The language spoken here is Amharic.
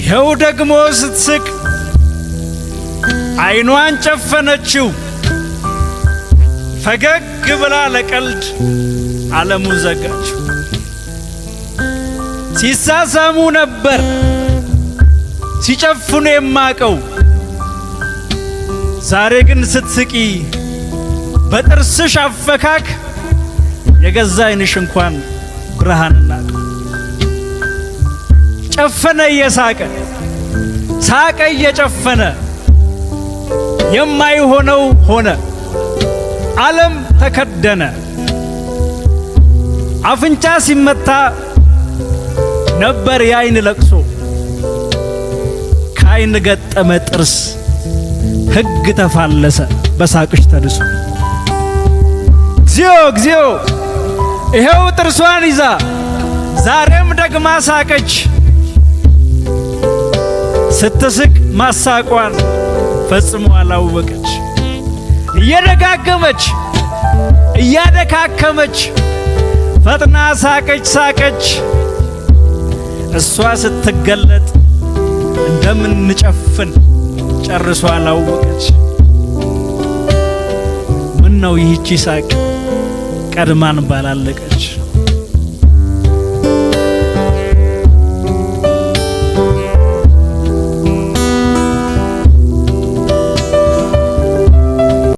ይኸው ደግሞ ስትስቅ አይኗን ጨፈነችው። ፈገግ ብላ ለቀልድ ዓለሙን ዘጋችው። ሲሳሳሙ ነበር ሲጨፍኑ የማቀው። ዛሬ ግን ስትስቂ በጥርስሽ አፈካክ የገዛ ዓይንሽ እንኳን ብርሃን ናቀው። ጨፈነ እየሳቀ ሳቀ እየጨፈነ የማይሆነው ሆነ ዓለም ተከደነ። አፍንጫ ሲመታ ነበር የዓይን ለቅሶ ከዓይን ገጠመ ጥርስ ሕግ ተፋለሰ በሳቅሽ ተድሶ። እግዚኦ እግዚኦ ይኸው ጥርሷን ይዛ ዛሬም ደግማ ሳቀች። ስትስቅ ማሳቋን ፈጽሞ አላወቀች። እየደጋገመች እያደካከመች ፈጥና ሳቀች ሳቀች። እሷ ስትገለጥ እንደምንጨፍን ጨርሷ አላወቀች። ምን ነው ይህቺ ሳቅ ቀድማን ባላለቀች።